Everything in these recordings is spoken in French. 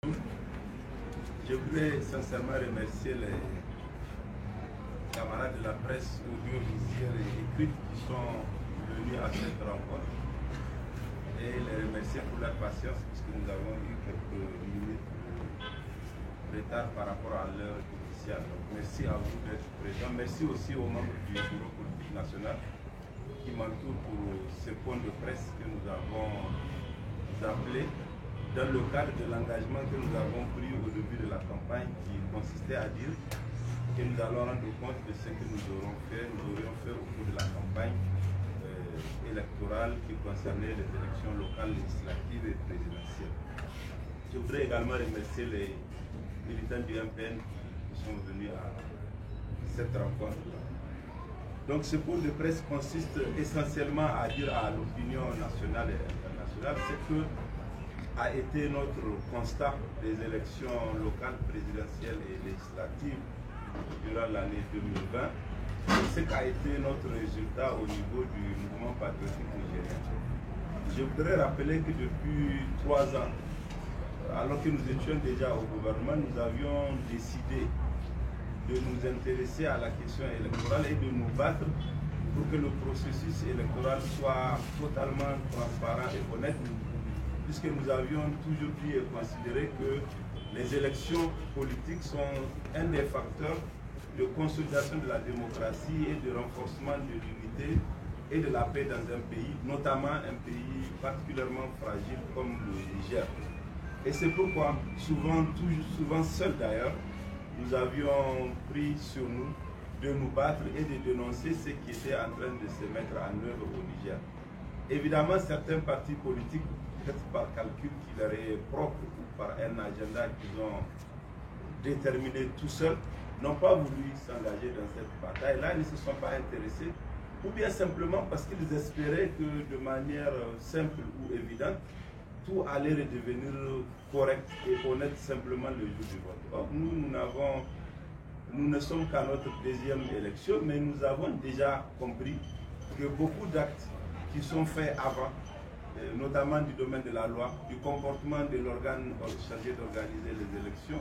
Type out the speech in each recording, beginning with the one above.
Je voudrais sincèrement remercier les camarades de la presse audiovisuelle et écrite qui sont venus à cette rencontre et les remercier pour leur patience puisque nous avons eu quelques minutes de retard par rapport à l'heure initiale. Donc, merci à vous d'être présents. Merci aussi aux membres du bureau politique national qui m'entourent pour ce point de presse que nous avons appelé dans le cadre de l'engagement que nous avons pris au début de la campagne qui consistait à dire que nous allons rendre compte de ce que nous aurions fait au cours de la campagne électorale qui concernait les élections locales, législatives et présidentielles. Je voudrais également remercier les militants du MPN qui sont venus à cette rencontre-là. Donc ce point de presse consiste essentiellement à dire à l'opinion nationale et internationale ce que a été notre constat des élections locales, présidentielles et législatives durant l'année 2020 et ce qu'a été notre résultat au niveau du mouvement patriotique nigérien. Je voudrais rappeler que depuis 3 ans, alors que nous étions déjà au gouvernement, nous avions décidé de nous intéresser à la question électorale et de nous battre pour que le processus électoral soit totalement transparent et honnête, puisque nous avions toujours dit et considéré que les élections politiques sont un des facteurs de consolidation de la démocratie et de renforcement de l'unité et de la paix dans un pays, notamment un pays particulièrement fragile comme le Niger. Et c'est pourquoi, souvent seul d'ailleurs, nous avions pris sur nous de nous battre et de dénoncer ce qui était en train de se mettre en œuvre au Niger. Évidemment, certains partis politiques, peut-être par calcul qui leur est propre ou par un agenda qu'ils ont déterminé tout seuls, n'ont pas voulu s'engager dans cette bataille-là, ils ne se sont pas intéressés, ou bien simplement parce qu'ils espéraient que de manière simple ou évidente, tout allait redevenir correct et honnête simplement le jour du vote. Or, nous ne sommes qu'à notre deuxième élection, mais nous avons déjà compris que beaucoup d'actes qui sont faits avant, notamment du domaine de la loi, du comportement de l'organe chargé d'organiser les élections,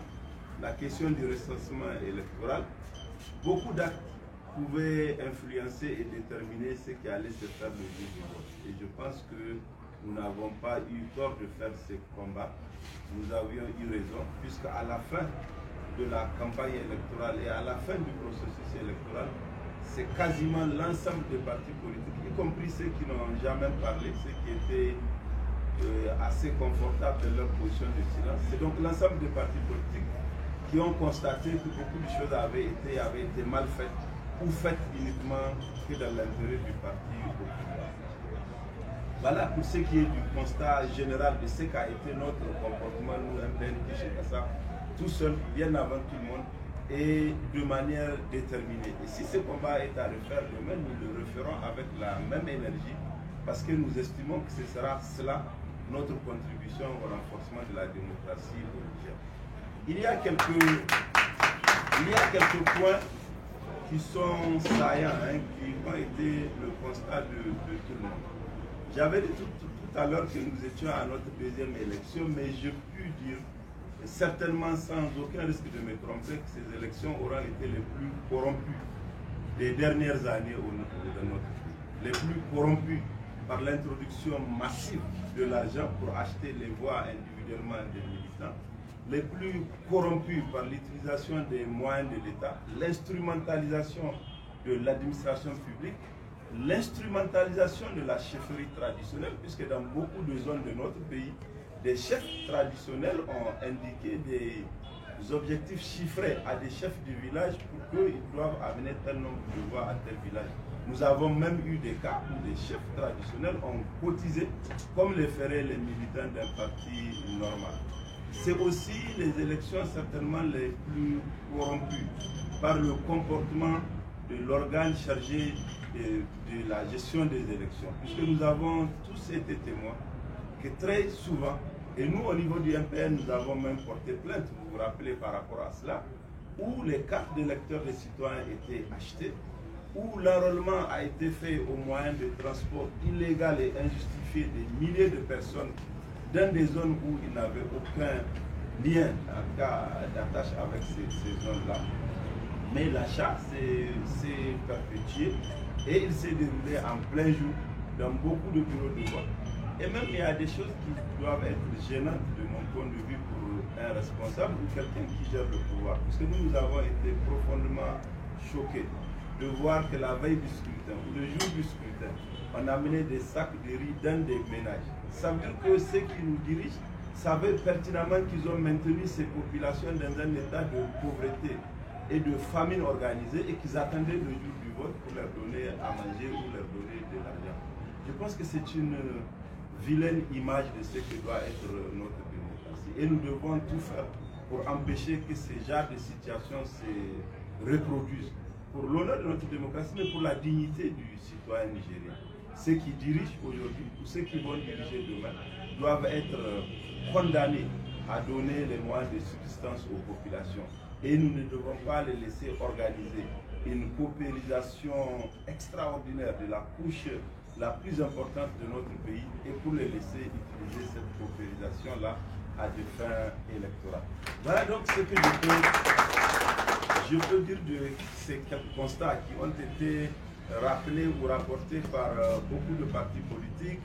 la question du recensement électoral, beaucoup d'actes pouvaient influencer et déterminer ce qui allait se faire le jour du vote. Et je pense que nous n'avons pas eu tort de faire ce combat. Nous avions eu raison, puisqu'à la fin de la campagne électorale et à la fin du processus électoral, c'est quasiment l'ensemble des partis politiques, y compris ceux qui n'ont jamais parlé, ceux qui étaient assez confortables de leur position de silence. C'est donc l'ensemble des partis politiques qui ont constaté que beaucoup de choses avaient été mal faites ou faites uniquement que dans l'intérêt du parti au pouvoir. Voilà pour ce qui est du constat général de ce qu'a été notre comportement, nous, MPN Kinshasa, tout seul, bien avant tout le monde, et de manière déterminée. Et si ce combat est à refaire demain, nous le referons avec la même énergie, parce que nous estimons que ce sera cela notre contribution au renforcement de la démocratie au Niger. Il y a quelques points qui sont saillants, qui ont été le constat de tout le monde. J'avais dit tout à l'heure que nous étions à notre deuxième élection, mais je puis dire, certainement sans aucun risque de me tromper, que ces élections auront été les plus corrompues des dernières années au niveau de notre pays. Les plus corrompues par l'introduction massive de l'argent pour acheter les voix individuellement des militants, les plus corrompues par l'utilisation des moyens de l'État, l'instrumentalisation de l'administration publique, l'instrumentalisation de la chefferie traditionnelle, puisque dans beaucoup de zones de notre pays, des chefs traditionnels ont indiqué des objectifs chiffrés à des chefs du village pour qu'ils doivent amener tel nombre de voix à tel village. Nous avons même eu des cas où des chefs traditionnels ont cotisé, comme le feraient les militants d'un parti normal. C'est aussi les élections certainement les plus corrompues par le comportement de l'organe chargé de la gestion des élections, puisque nous avons tous été témoins que très souvent, et nous au niveau du MPN, nous avons même porté plainte, vous vous rappelez par rapport à cela, où les cartes d'électeurs des citoyens étaient achetées, où l'enrôlement a été fait au moyen de transport illégal et injustifié des milliers de personnes dans des zones où il n'avait aucun lien, en cas d'attache avec ces zones-là. Mais l'achat s'est perpétué et il s'est déroulé en plein jour dans beaucoup de bureaux de vote. Et même il y a des choses qui doivent être gênantes de mon point de vue pour un responsable ou quelqu'un qui gère le pouvoir. Parce que nous avons été profondément choqués de voir que la veille du scrutin ou le jour du scrutin, on a amené des sacs de riz dans des ménages. Ça veut dire que ceux qui nous dirigent savaient pertinemment qu'ils ont maintenu ces populations dans un état de pauvreté et de famine organisée et qu'ils attendaient le jour du vote pour leur donner à manger ou leur donner de l'argent. Je pense que c'est une vilaine image de ce que doit être notre démocratie. Et nous devons tout faire pour empêcher que ce genre de situations se reproduisent. Pour l'honneur de notre démocratie, mais pour la dignité du citoyen nigérien. Ceux qui dirigent aujourd'hui ou ceux qui vont diriger demain doivent être condamnés à donner les moyens de subsistance aux populations. Et nous ne devons pas les laisser organiser une paupérisation extraordinaire de la couche la plus importante de notre pays et pour les laisser utiliser cette paupérisation-là à des fins électorales. Voilà donc ce que je peux dire de ces quelques constats qui ont été rappelés ou rapportés par beaucoup de partis politiques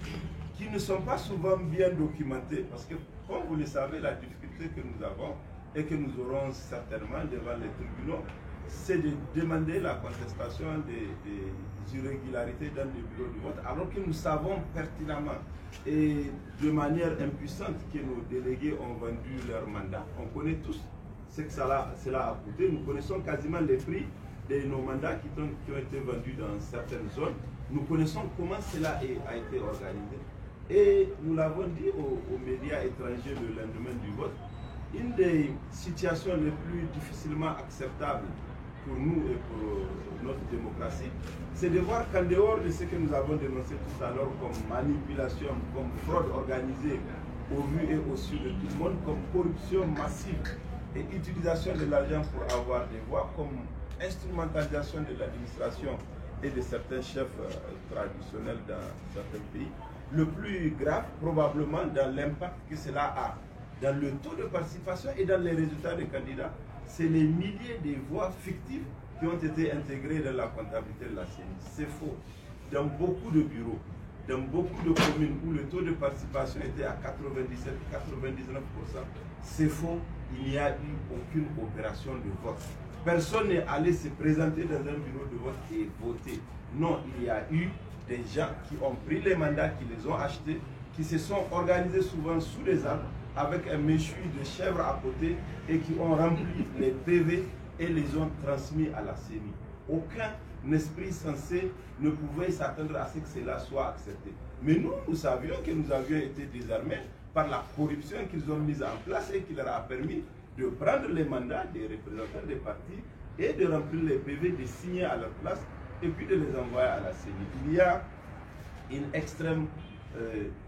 qui ne sont pas souvent bien documentés parce que, comme vous le savez, la difficulté que nous avons et que nous aurons certainement devant les tribunaux, c'est de demander la contestation des irrégularités dans les bureaux de vote, alors que nous savons pertinemment et de manière impuissante que nos délégués ont vendu leur mandat. On connaît tous ce que cela a coûté. Nous connaissons quasiment les prix de nos mandats qui ont été vendus dans certaines zones. Nous connaissons comment cela a été organisé. Et nous l'avons dit aux médias étrangers le lendemain du vote, une des situations les plus difficilement acceptables pour nous et pour notre démocratie, c'est de voir qu'en dehors de ce que nous avons dénoncé tout à l'heure comme manipulation, comme fraude organisée au vu et au su de tout le monde, comme corruption massive et utilisation de l'argent pour avoir des voix, comme instrumentalisation de l'administration et de certains chefs traditionnels dans certains pays, le plus grave probablement dans l'impact que cela a dans le taux de participation et dans les résultats des candidats, c'est les milliers de voix fictives qui ont été intégrées dans la comptabilité de la CENI. C'est faux. Dans beaucoup de bureaux, dans beaucoup de communes où le taux de participation était à 97-99%, c'est faux. Il n'y a eu aucune opération de vote. Personne n'est allé se présenter dans un bureau de vote et voter. Non, il y a eu des gens qui ont pris les mandats, qui les ont achetés, qui se sont organisés souvent sous les arbres, avec un méchoui de chèvres à côté et qui ont rempli les PV et les ont transmis à la CENI. Aucun esprit sensé ne pouvait s'attendre à ce que cela soit accepté. Mais nous savions que nous avions été désarmés par la corruption qu'ils ont mise en place et qui leur a permis de prendre les mandats des représentants des partis et de remplir les PV, de signer à leur place et puis de les envoyer à la CENI. Il y a une extrême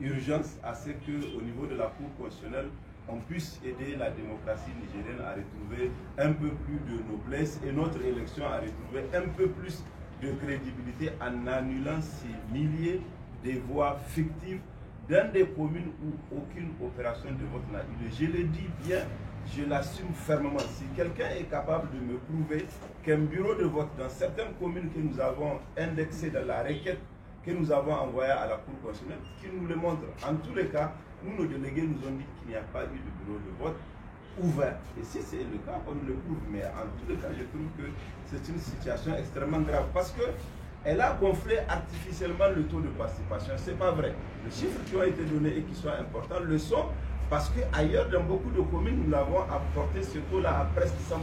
urgence à ce qu'au niveau de la Cour constitutionnelle, on puisse aider la démocratie nigérienne à retrouver un peu plus de noblesse et notre élection à retrouver un peu plus de crédibilité en annulant ces milliers de voix fictives dans des communes où aucune opération de vote n'a eu lieu. Je le dis bien, je l'assume fermement. Si quelqu'un est capable de me prouver qu'un bureau de vote dans certaines communes que nous avons indexées dans la requête que nous avons envoyé à la Cour constitutionnelle, qui nous le montre. En tous les cas, nous, nos délégués nous ont dit qu'il n'y a pas eu de bureau de vote ouvert. Et si c'est le cas, on le prouve. Mais en tous les cas, je trouve que c'est une situation extrêmement grave parce qu'elle a gonflé artificiellement le taux de participation. Ce n'est pas vrai. Les chiffres qui ont été donnés et qui sont importants le sont parce qu'ailleurs, dans beaucoup de communes, nous l'avons apporté ce taux-là à presque 100%,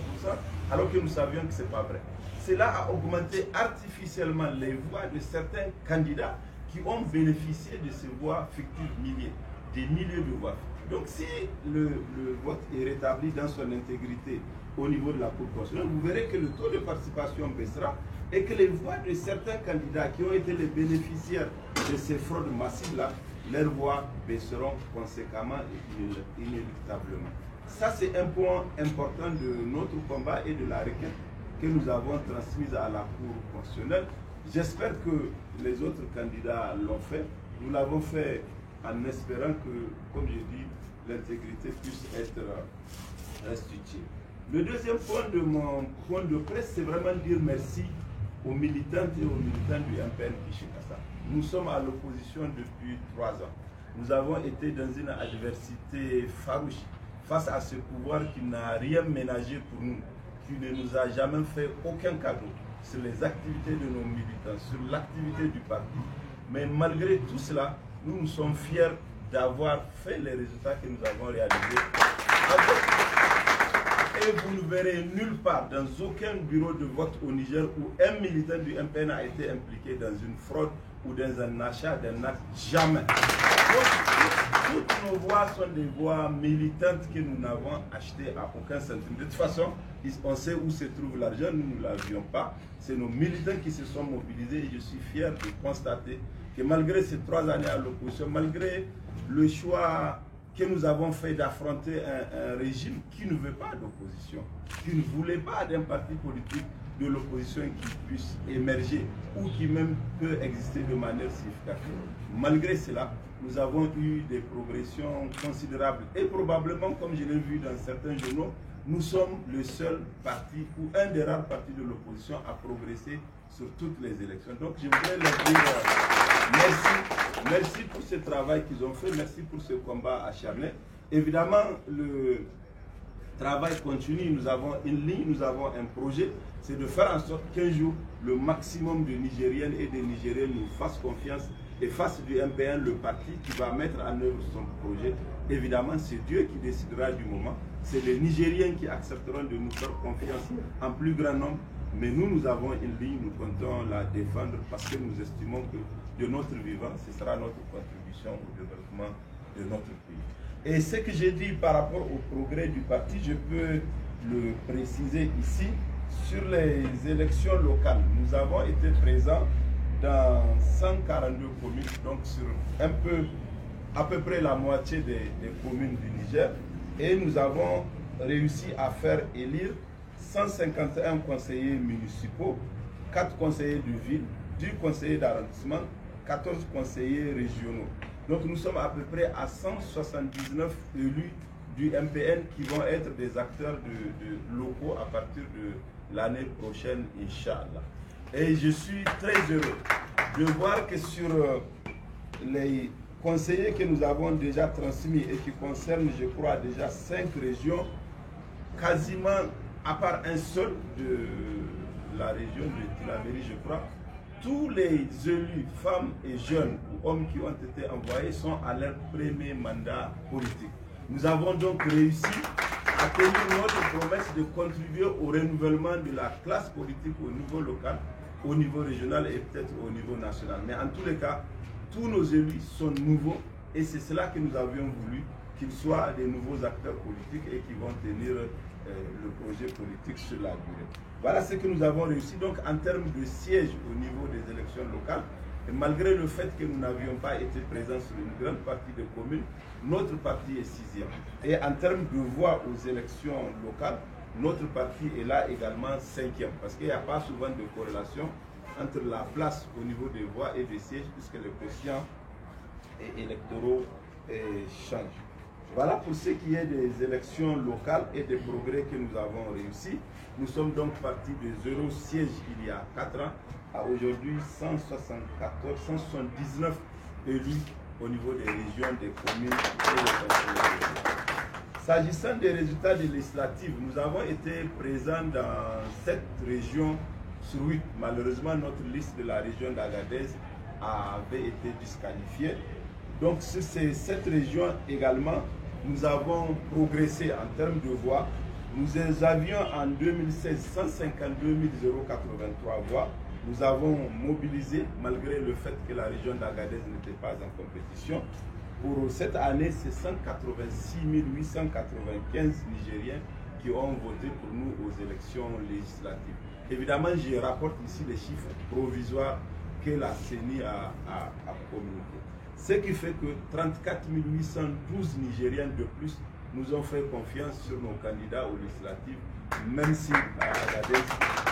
alors que nous savions que ce n'est pas vrai. Cela a augmenté artificiellement les voix de certains candidats qui ont bénéficié de ces voix fictives milliers, des milliers de voix. Donc si le vote est rétabli dans son intégrité au niveau de la Cour constitutionnelle, vous verrez que le taux de participation baissera et que les voix de certains candidats qui ont été les bénéficiaires de ces fraudes massives-là, leurs voix baisseront conséquemment et inéluctablement. Ça, c'est un point important de notre combat et de la requête que nous avons transmise à la Cour constitutionnelle. J'espère que les autres candidats l'ont fait. Nous l'avons fait en espérant que, comme j'ai dit, l'intégrité puisse être restituée. Le deuxième point de mon point de presse, c'est vraiment dire merci aux militantes et aux militants du MPN Kinshasa. Nous sommes à l'opposition depuis 3 ans. Nous avons été dans une adversité farouche face à ce pouvoir qui n'a rien ménagé pour nous, qui ne nous a jamais fait aucun cadeau sur les activités de nos militants, sur l'activité du parti. Mais malgré tout cela, nous sommes fiers d'avoir fait les résultats que nous avons réalisés. Et vous ne verrez nulle part, dans aucun bureau de vote au Niger, où un militant du MPN a été impliqué dans une fraude ou dans un achat d'un acte. Jamais. Donc, toutes nos voix sont des voix militantes que nous n'avons achetées à aucun centime. De toute façon, on sait où se trouve l'argent, nous ne l'avions pas. C'est nos militants qui se sont mobilisés et je suis fier de constater que malgré ces 3 années à l'opposition, malgré le choix que nous avons fait d'affronter un régime qui ne veut pas d'opposition, qui ne voulait pas d'un parti politique de l'opposition qui puisse émerger ou qui même peut exister de manière significative. Malgré cela, nous avons eu des progressions considérables et probablement, comme je l'ai vu dans certains journaux, nous sommes le seul parti ou un des rares partis de l'opposition à progresser sur toutes les élections. Donc je voudrais leur dire merci, merci pour ce travail qu'ils ont fait, merci pour ce combat acharné. Évidemment, le travail continue, nous avons une ligne, nous avons un projet, c'est de faire en sorte qu'un jour, le maximum de Nigériennes et de Nigériens nous fassent confiance et fassent du MPN le parti qui va mettre en œuvre son projet. Évidemment, c'est Dieu qui décidera du moment. C'est les Nigériens qui accepteront de nous faire confiance en plus grand nombre. Mais nous avons une ligne, nous comptons la défendre parce que nous estimons que de notre vivant, ce sera notre contribution au développement de notre pays. Et ce que j'ai dit par rapport au progrès du parti, je peux le préciser ici. Sur les élections locales, nous avons été présents dans 142 communes, donc sur à peu près la moitié des communes du Niger. Et nous avons réussi à faire élire 151 conseillers municipaux, 4 conseillers de ville, 10 conseillers d'arrondissement, 14 conseillers régionaux. Donc nous sommes à peu près à 179 élus du MPN qui vont être des acteurs de locaux à partir de l'année prochaine, Inch'Allah. Et je suis très heureux de voir que sur les conseillers que nous avons déjà transmis et qui concernent, je crois, déjà 5 régions, quasiment, à part un seul de la région de Tillabéri, je crois, tous les élus, femmes et jeunes ou hommes qui ont été envoyés sont à leur premier mandat politique. Nous avons donc réussi à tenir notre promesse de contribuer au renouvellement de la classe politique au niveau local, au niveau régional et peut-être au niveau national. Mais en tous les cas, tous nos élus sont nouveaux et c'est cela que nous avions voulu, qu'ils soient des nouveaux acteurs politiques et qui vont tenir le projet politique sur la durée. Voilà ce que nous avons réussi donc en termes de sièges au niveau des élections locales. Et malgré le fait que nous n'avions pas été présents sur une grande partie des communes, notre parti est 6e. Et en termes de voix aux élections locales, notre parti est là également 5e. Parce qu'il n'y a pas souvent de corrélation entre la place au niveau des voix et des sièges, puisque les quotients électoraux changent. Voilà pour ce qui est des élections locales et des progrès que nous avons réussi. Nous sommes donc partis de 0 siège il y a 4 ans à aujourd'hui 179 élus au niveau des régions, des communes et des conseils. S'agissant des résultats des législatives, nous avons été présents dans 7 régions sur 8. Malheureusement, notre liste de la région d'Agadez avait été disqualifiée. Donc sur ces 7 régions également, nous avons progressé en termes de voix. Nous avions en 2016 152 083 voix. Nous avons mobilisé, malgré le fait que la région d'Agadez n'était pas en compétition. Pour cette année, c'est 186 895 Nigériens qui ont voté pour nous aux élections législatives. Évidemment, je rapporte ici les chiffres provisoires que la CENI a communiqués. Ce qui fait que 34 812 Nigériens de plus nous ont fait confiance sur nos candidats aux législatives, même si à Agadez,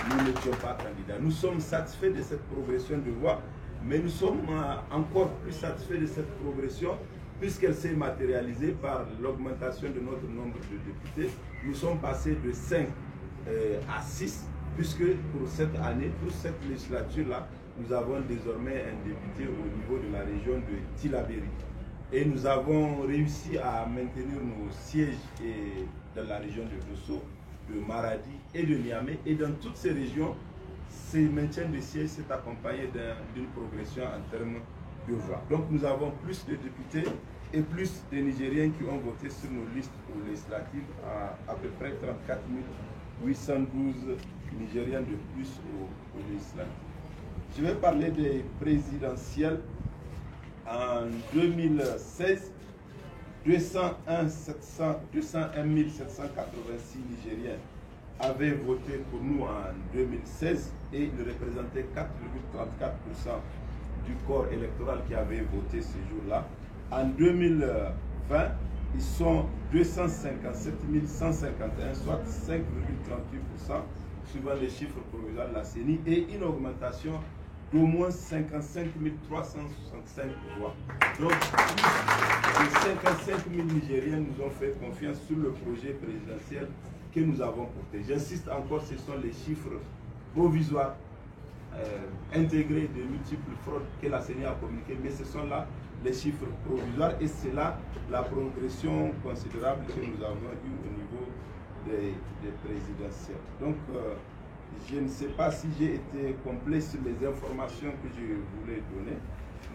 nous n'étions pas candidats. Nous sommes satisfaits de cette progression de voix, mais nous sommes encore plus satisfaits de cette progression puisqu'elle s'est matérialisée par l'augmentation de notre nombre de députés. Nous sommes passés de 5 à 6, puisque pour cette année, pour cette législature-là, nous avons désormais un député au niveau de la région de Tillabéri. Et nous avons réussi à maintenir nos sièges dans la région de Dosso, de Maradi et de Niamey. Et dans toutes ces régions, ce maintien de sièges s'est accompagné d'une progression en termes de voix. Donc nous avons plus de députés et plus de Nigériens qui ont voté sur nos listes aux législatives, à peu près 34 812 Nigériens de plus aux législatives. Je vais parler des présidentielles. En 2016, 201 786 Nigériens avaient voté pour nous en 2016 et ils représentaient 4,34% du corps électoral qui avait voté ce jour-là. En 2020, ils sont 257 151, soit 5,38%, suivant les chiffres provisoires de la CENI, et une augmentation d'au moins 55 365 voix. Donc, les 55 000 Nigériens nous ont fait confiance sur le projet présidentiel que nous avons porté. J'insiste encore, ce sont les chiffres provisoires intégrés de multiples fraudes que la CENI a communiquées, mais ce sont là les chiffres provisoires et c'est là la progression considérable que nous avons eue au niveau des présidentielles. Donc, je ne sais pas si j'ai été complet sur les informations que je voulais donner,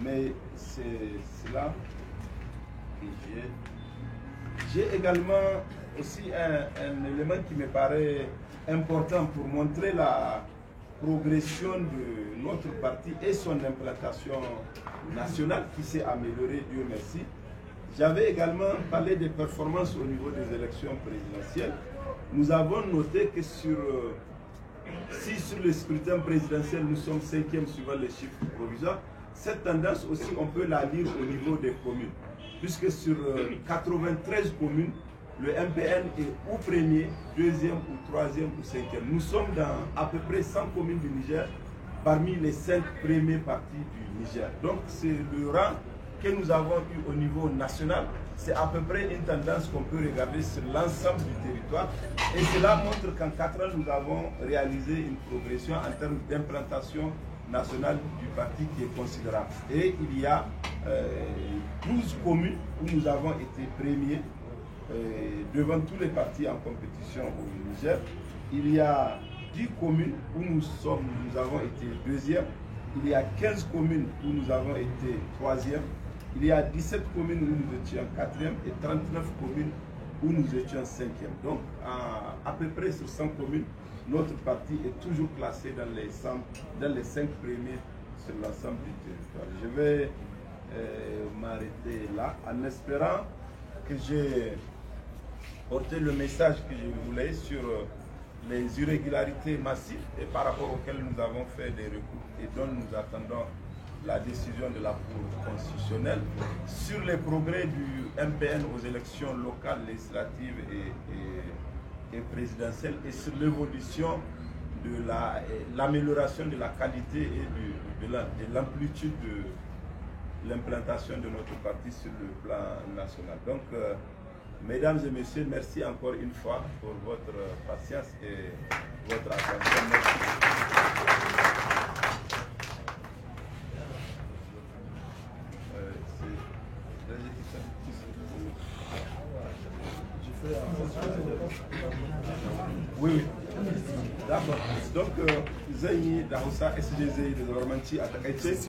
mais c'est cela que j'ai. J'ai également aussi un élément qui me paraît important pour montrer la progression de notre parti et son implantation nationale qui s'est améliorée, Dieu merci. J'avais également parlé des performances au niveau des élections présidentielles. Nous avons noté que si sur le scrutin présidentiel nous sommes 5e suivant les chiffres provisoires, cette tendance aussi on peut la lire au niveau des communes, puisque sur 93 communes, le MPN est ou premier, deuxième ou troisième ou cinquième. Nous sommes dans à peu près 100 communes du Niger, parmi les 5 premiers partis du Niger. Donc c'est le rang que nous avons eu au niveau national. C'est à peu près une tendance qu'on peut regarder sur l'ensemble du territoire. Et cela montre qu'en 4 ans, nous avons réalisé une progression en termes d'implantation nationale du parti qui est considérable. Et il y a 12 communes où nous avons été premiers devant tous les partis en compétition au Niger. Il y a 10 communes où nous avons été deuxième. Il y a 15 communes où nous avons été troisième. Il y a 17 communes où nous étions 4e et 39 communes où nous étions 5e. Donc, à peu près sur 100 communes, notre parti est toujours classé dans les 5 premiers sur l'ensemble du territoire. Je vais m'arrêter là en espérant que j'ai porté le message que je voulais sur les irrégularités massives et par rapport auxquelles nous avons fait des recours et dont nous attendons la décision de la Cour constitutionnelle sur les progrès du MPN aux élections locales, législatives et présidentielles et sur l'évolution de l'amélioration de la qualité et de l'amplitude de l'implantation de notre parti sur le plan national. Donc, mesdames et messieurs, merci encore une fois pour votre patience et votre attention. Merci. Oui. D'accord. Donc, zan yi da Hausa SJZ da zabarmanci a takaice.